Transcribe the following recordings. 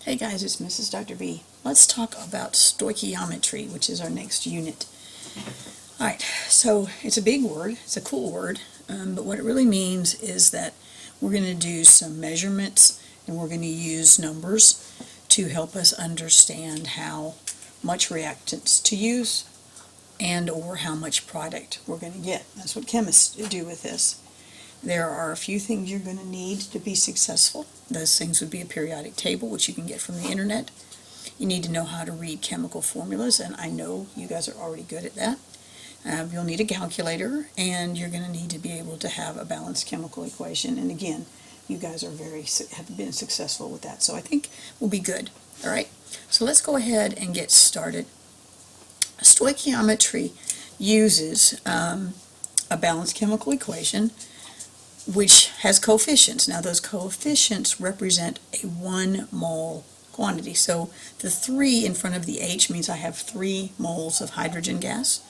Hey guys, it's Mrs. Dr. B. Let's talk about stoichiometry, which is our next unit. Alright, so it's a big word, it's a cool word, but what it really means is that we're going to do some measurements and we're going to use numbers to help us understand how much reactants to use and or how much product we're going to get. That's what chemists do with this. There are a few things you're going to need to be successful. Those things would be a periodic table, which you can get from the internet. You need to know how to read chemical formulas, and I know you guys are already good at that. You'll need a calculator, and you're going to need to be able to have a balanced chemical equation. And again, you guys have been successful with that, so I think we'll be good. All right, so let's go ahead and get started. Stoichiometry uses a balanced chemical equation which has coefficients. Now those coefficients represent a 1 mole quantity. So the 3 in front of the H means I have 3 moles of hydrogen gas,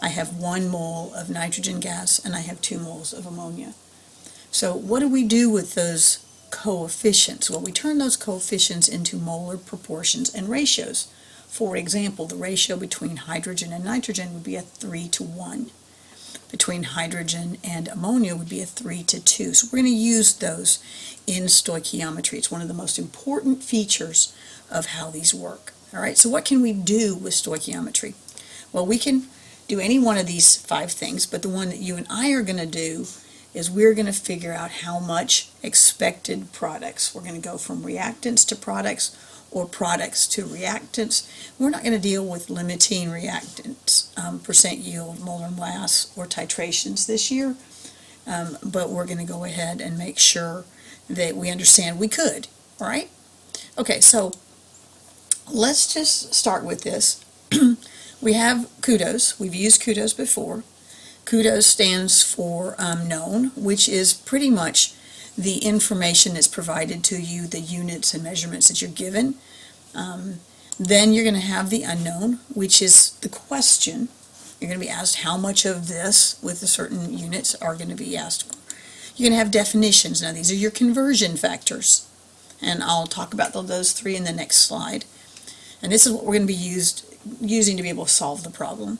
I have 1 mole of nitrogen gas, and I have 2 moles of ammonia. So what do we do with those coefficients? Well, we turn those coefficients into molar proportions and ratios. For example, the ratio between hydrogen and nitrogen would be a 3:1. Between hydrogen and ammonia would be a 3:2. So we're going to use those in stoichiometry. It's one of the most important features of how these work. All right, so what can we do with stoichiometry? Well, we can do any one of these 5 things, but the one that you and I are going to do is we're going to figure out how much expected products. We're going to go from reactants to products or products to reactants. We're not going to deal with limiting reactants, percent yield, molar mass, or titrations this year, but we're going to go ahead and make sure that we understand we could, all right? Okay, so let's just start with this. We have kudos. We've used kudos before. Kudos stands for known, which is pretty much the information that's provided to you, the units and measurements that you're given. Then you're going to have the unknown, which is the question. You're going to be asked how much of this with the certain units are going to be asked for. You're going to have definitions. Now these are your conversion factors, and I'll talk about those 3 in the next slide. And this is what we're going to be using to be able to solve the problem.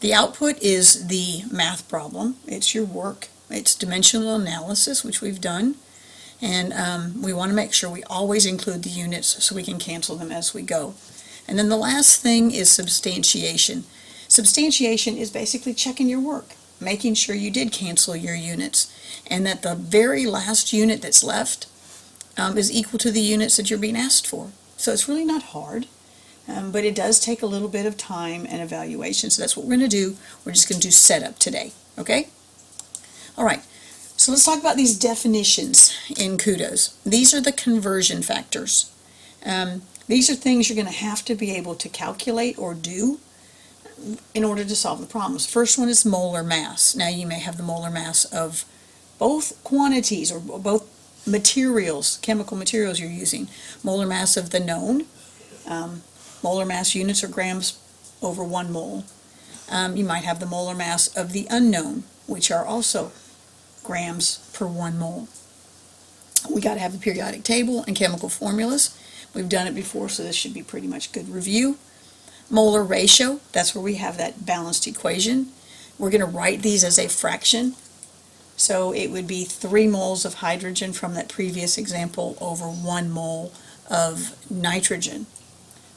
The output is the math problem. It's your work. It's dimensional analysis, which we've done, and we want to make sure we always include the units so we can cancel them as we go. And then the last thing is substantiation. Substantiation is basically checking your work, making sure you did cancel your units, and that the very last unit that's left is equal to the units that you're being asked for. So it's really not hard, but it does take a little bit of time and evaluation. So that's what we're going to do. We're just going to do setup today, okay? All right, so let's talk about these definitions in kudos. These are the conversion factors. These are things you're going to have to be able to calculate or do in order to solve the problems. First one is molar mass. Now you may have the molar mass of both quantities or both materials, chemical materials you're using. Molar mass of the known. Molar mass units are grams over 1 mole. You might have the molar mass of the unknown, which are also grams per 1 mole. We got to have the periodic table and chemical formulas. We've done it before, so this should be pretty much good review. Molar ratio, that's where we have that balanced equation. We're going to write these as a fraction. So it would be 3 moles of hydrogen from that previous example over 1 mole of nitrogen.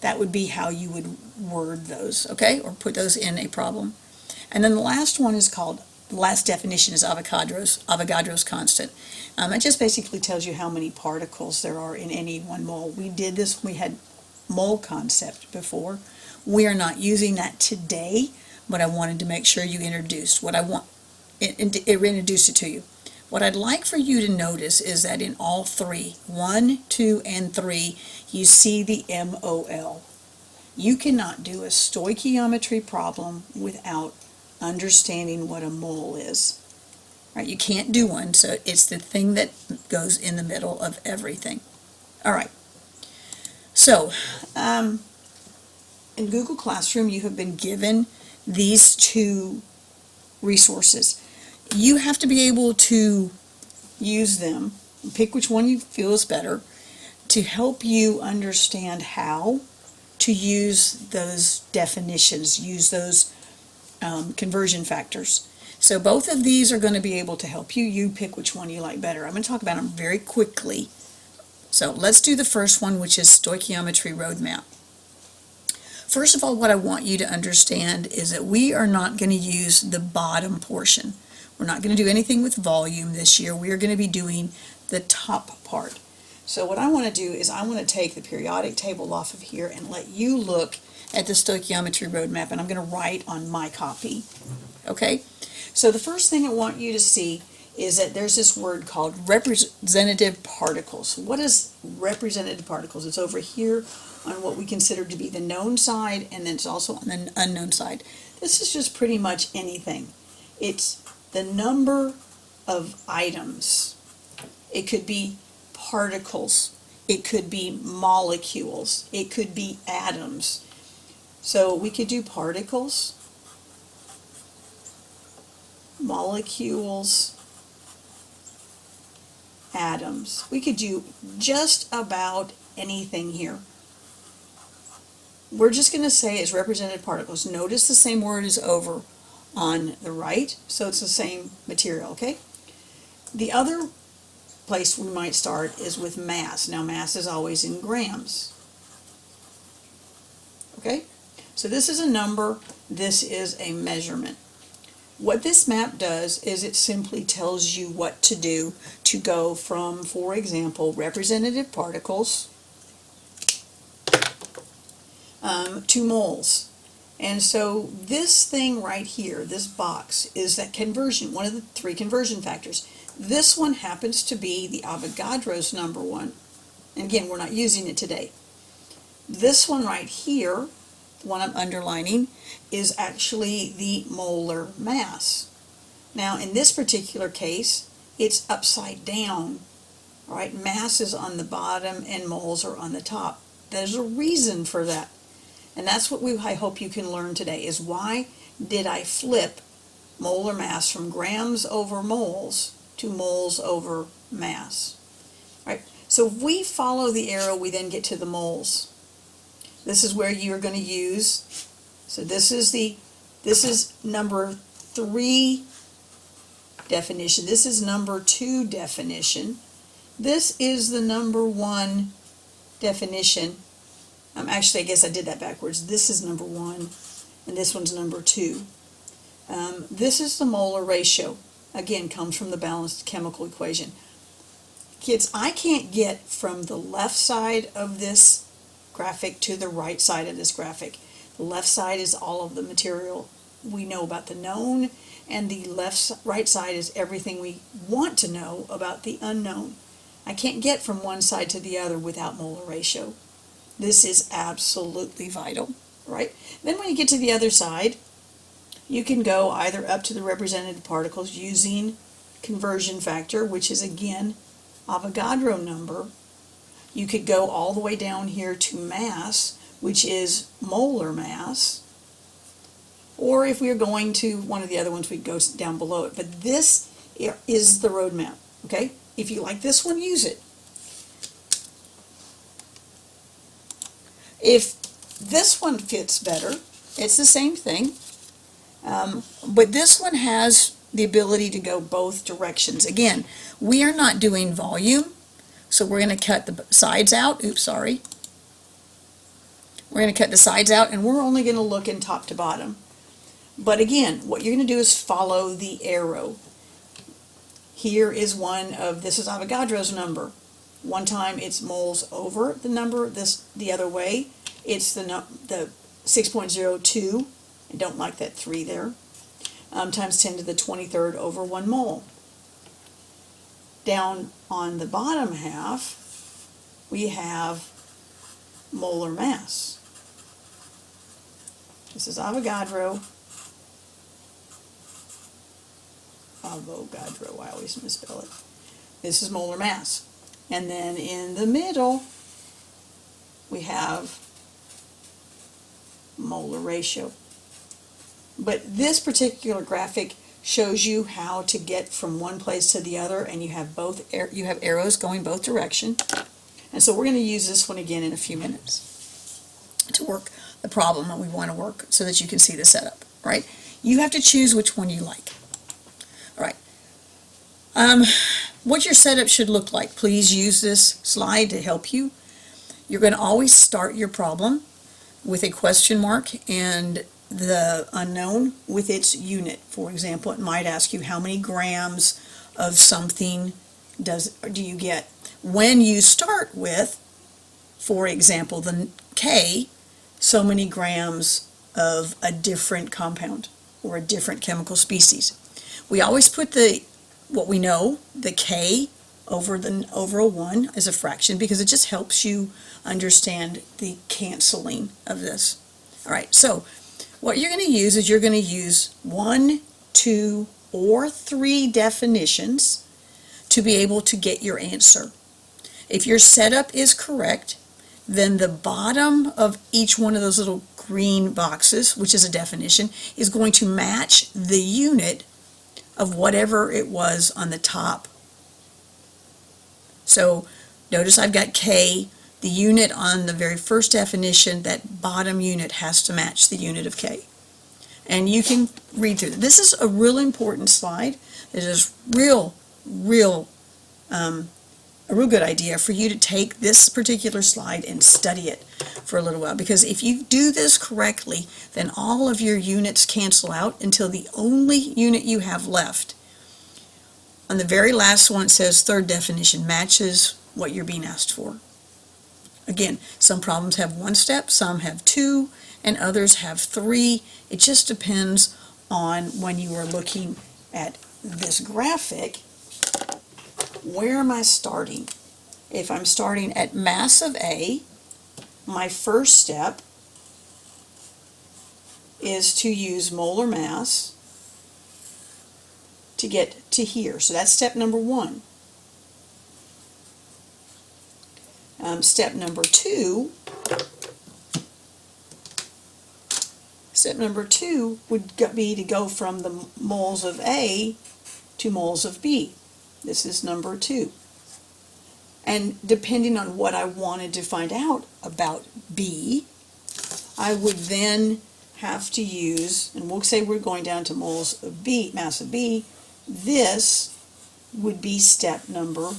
That would be how you would word those, okay, or put those in a problem. And then the last one is called, the last definition is Avogadro's constant. It just basically tells you how many particles there are in any 1 mole. We did this, we had mole concept before. We are not using that today, but I wanted to make sure you introduced what I want, introduced it to you. What I'd like for you to notice is that in all 3, 1, 2, and 3, you see the MOL. You cannot do a stoichiometry problem without understanding what a mole is. Right? You can't do one, so it's the thing that goes in the middle of everything. All right. So, in Google Classroom, you have been given these 2 resources. You have to be able to use them, pick which one you feel is better, to help you understand how to use those definitions, use those conversion factors. So both of these are going to be able to help you. You pick which one you like better. I'm going to talk about them very quickly. So let's do the first one, which is stoichiometry roadmap. First of all, what I want you to understand is that we are not going to use the bottom portion. We're not going to do anything with volume this year. We are going to be doing the top part. So what I want to do is I want to take the periodic table off of here and let you look at the stoichiometry roadmap, and I'm going to write on my copy. Okay? So the first thing I want you to see is that there's this word called representative particles. What is representative particles? It's over here on what we consider to be the known side, and then it's also on the unknown side. This is just pretty much anything. It's the number of items. It could be particles. It could be molecules. It could be atoms. So we could do particles, molecules, atoms. We could do just about anything here. We're just going to say it's represented particles. Notice the same word is over on the right, so it's the same material, okay? The other place we might start is with mass. Now mass is always in grams. Okay? So this is a number, this is a measurement. What this map does is it simply tells you what to do to go from, for example, representative particles to moles. And so this thing right here, this box, is that conversion, one of the three conversion factors. This one happens to be the Avogadro's number one. And again, we're not using it today. This one right here, the one I'm underlining, is actually the molar mass. Now, in this particular case, it's upside down. All right, mass is on the bottom and moles are on the top. There's a reason for that. And that's what I hope you can learn today, is why did I flip molar mass from grams over moles to moles over mass. Right? So if we follow the arrow, we then get to the moles. This is where you're going to use, so this is number 3 definition. This is number 2 definition. This is the number 1 definition. Actually, I guess I did that backwards. This is number 1, and this one's number 2. This is the molar ratio. Again, comes from the balanced chemical equation. Kids, I can't get from the left side of this graphic to the right side of this graphic. The left side is all of the material we know about the known, and the right side is everything we want to know about the unknown. I can't get from one side to the other without molar ratio. This is absolutely vital, right? Then when you get to the other side, you can go either up to the representative particles using conversion factor, which is again Avogadro number. You could go all the way down here to mass, which is molar mass. Or if we are going to one of the other ones, we'd go down below it. But this is the roadmap, okay? If you like this one, use it. If this one fits better, it's the same thing, but this one has the ability to go both directions. Again, we are not doing volume, so we're going to cut the sides out. Oops, sorry. We're going to cut the sides out, and we're only going to look in top to bottom. But again, what you're going to do is follow the arrow. Here is one of, this is Avogadro's number. One time it's moles over the number, the other way, it's the 6.02, I don't like that 3 there, times 10 to the 23rd over 1 mole. Down on the bottom half, we have molar mass. This is Avogadro. I always misspell it. This is molar mass. And then in the middle, we have molar ratio. But this particular graphic shows you how to get from one place to the other, and you have arrows going both direction. And so we're going to use this one again in a few minutes to work the problem that we want to work so that you can see the setup, right? You have to choose which one you like. All right. What your setup should look like. Please use this slide to help you. You're going to always start your problem with a question mark and the unknown with its unit. For example, it might ask you how many grams of something do you get. When you start with, for example, the K, so many grams of a different compound or a different chemical species. We always put what we know, the K over a 1 as a fraction because it just helps you understand the canceling of this. All right, so what you're going to use is you're going to use 1, 2, or 3 definitions to be able to get your answer. If your setup is correct, then the bottom of each one of those little green boxes, which is a definition, is going to match the unit of whatever it was on the top. So notice I've got K, the unit on the very first definition, that bottom unit has to match the unit of K. And you can read through it. This is a real important slide. It is a real good idea for you to take this particular slide and study it for a little while, because if you do this correctly, then all of your units cancel out until the only unit you have left. On the very last one it says third definition matches what you're being asked for. Again, some problems have 1 step, some have 2, and others have 3. It just depends on when you are looking at this graphic. Where am I starting? If I'm starting at mass of A, my first step is to use molar mass to get to here. So that's step number 1. Step number 2 would be to go from the moles of A to moles of B. This is number 2. And depending on what I wanted to find out about B, I would then have to use, and we'll say we're going down to moles of B, mass of B, this would be step number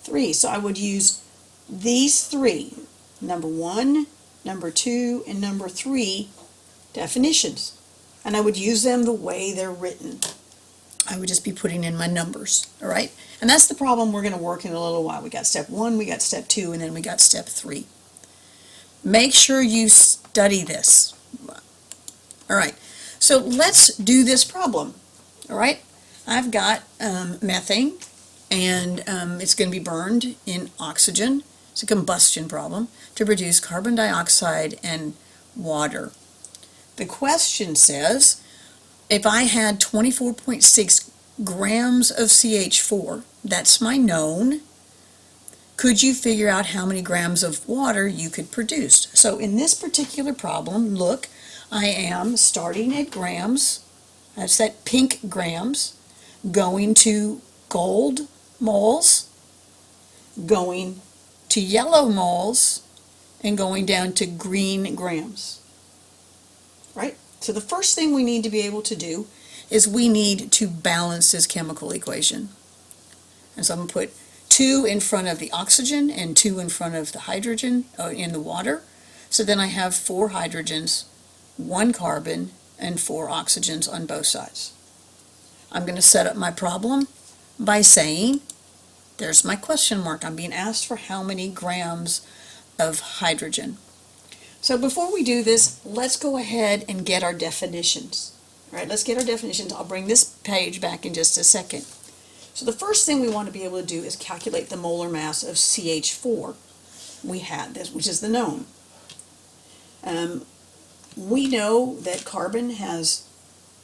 3. So I would use these 3, number 1, number 2, and number 3 definitions. And I would use them the way they're written. I would just be putting in my numbers, all right? And that's the problem we're going to work in a little while. We got step 1, we got step 2, and then we got step 3. Make sure you study this. All right, so let's do this problem, all right? I've got methane, and it's going to be burned in oxygen. It's a combustion problem to produce carbon dioxide and water. The question says, if I had 24.6 grams of CH4, that's my known, could you figure out how many grams of water you could produce? So in this particular problem, look, I am starting at grams, that's that pink grams, going to gold moles, going to yellow moles, and going down to green grams, right? So the first thing we need to be able to do is we need to balance this chemical equation. And so I'm going to put 2 in front of the oxygen and 2 in front of the hydrogen in the water. So then I have 4 hydrogens, 1 carbon, and 4 oxygens on both sides. I'm going to set up my problem by saying, there's my question mark. I'm being asked for how many grams of hydrogen. So before we do this, let's go ahead and get our definitions. All right, let's get our definitions. I'll bring this page back in just a second. So the first thing we want to be able to do is calculate the molar mass of CH4. We had this, which is the known. We know that carbon has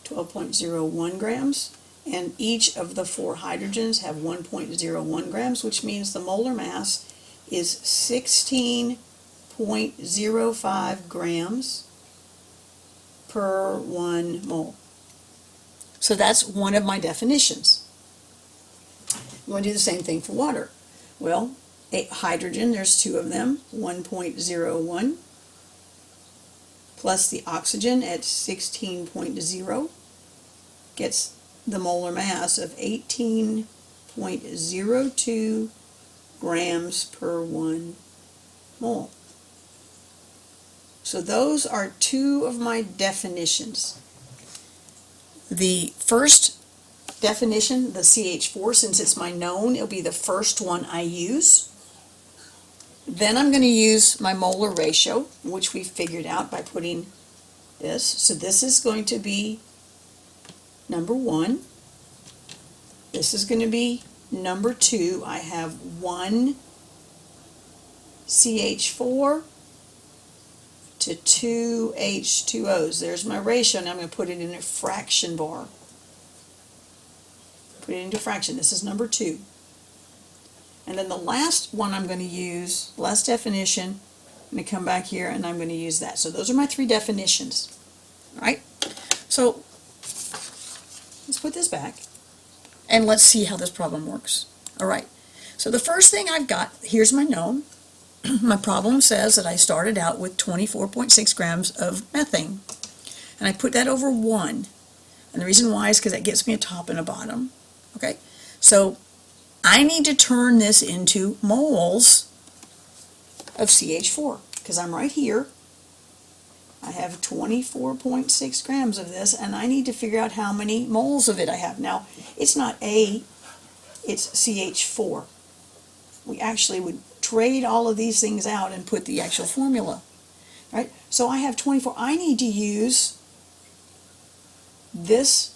12.01 grams, and each of the 4 hydrogens have 1.01 grams, which means the molar mass is 16.05 grams per 1 mole. So that's one of my definitions. You want to do the same thing for water. Well, hydrogen, there's 2 of them, 1.01, plus the oxygen at 16.0 gets the molar mass of 18.02 grams per 1 mole. So those are 2 of my definitions. The first definition, the CH4, since it's my known, it'll be the first one I use. Then I'm going to use my molar ratio, which we figured out by putting this. So this is going to be number 1. This is going to be number 2. I have 1 CH4 to 2 H2Os. There's my ratio. Now I'm going to put it in a fraction bar. Put it into fraction. This is number 2. And then the last one I'm going to use, last definition, I'm going to come back here and I'm going to use that. So those are my 3 definitions. All right? So let's put this back and let's see how this problem works. All right. So the first thing I've got, here's my known. My problem says that I started out with 24.6 grams of methane. And I put that over 1. And the reason why is because that gets me a top and a bottom. Okay? So I need to turn this into moles of CH4 because I'm right here. I have 24.6 grams of this and I need to figure out how many moles of it I have. Now, it's not A, it's CH4. We actually would trade all of these things out and put the actual formula. Right? So I have 24. I need to use this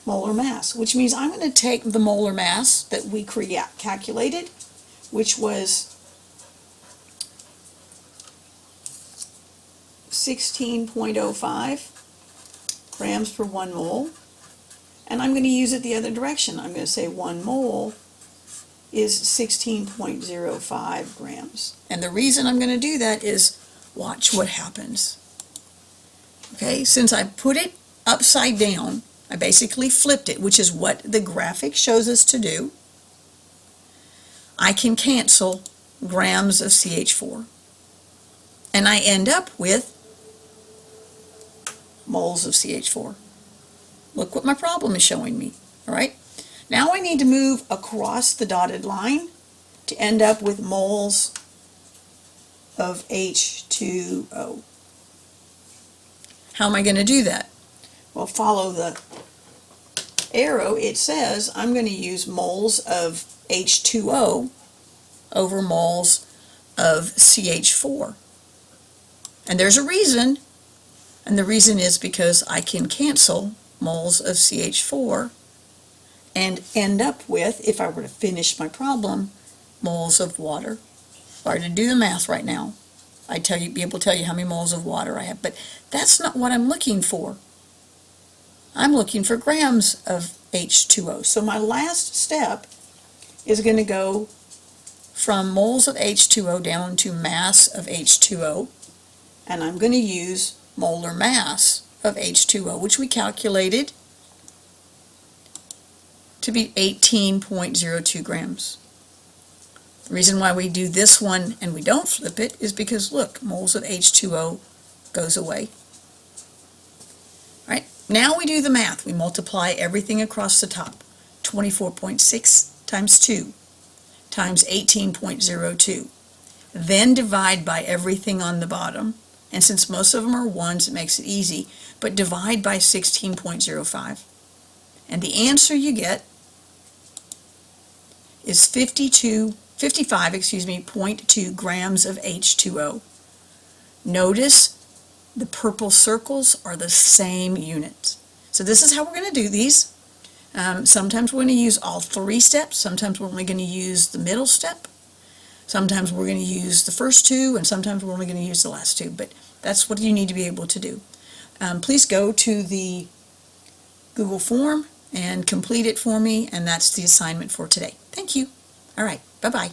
molar mass, which means I'm going to take the molar mass that we calculated, which was 16.05 grams per 1 mole, and I'm going to use it the other direction. I'm going to say 1 mole is 16.05 grams. And the reason I'm going to do that is watch what happens. Okay, since I put it upside down, I basically flipped it, which is what the graphic shows us to do. I can cancel grams of CH4. And I end up with moles of CH4. Look what my problem is showing me. All right? Now I need to move across the dotted line to end up with moles of H2O. How am I going to do that? Well, follow the arrow. It says I'm going to use moles of H2O over moles of CH4. And there's a reason, and the reason is because I can cancel moles of CH4 and end up with, if I were to finish my problem, moles of water. If I were to do the math right now, I'd be able to tell you how many moles of water I have, but that's not what I'm looking for. I'm looking for grams of H2O. So my last step is going to go from moles of H2O down to mass of H2O, and I'm going to use molar mass of H2O, which we calculated to be 18.02 grams. The reason why we do this one and we don't flip it is because, look, moles of H2O goes away. All right, now we do the math. We multiply everything across the top. 24.6 times 2 times 18.02. Then divide by everything on the bottom. And since most of them are ones, it makes it easy. But divide by 16.05. And the answer you get is 55.2 grams of H2O. Notice the purple circles are the same units. So this is how we're going to do these. Sometimes we're going to use all 3 steps. Sometimes we're only going to use the middle step. Sometimes we're going to use the first 2, and sometimes we're only going to use the last 2. But that's what you need to be able to do. Please go to the Google form and complete it for me, and that's the assignment for today. Thank you. All right. Bye-bye.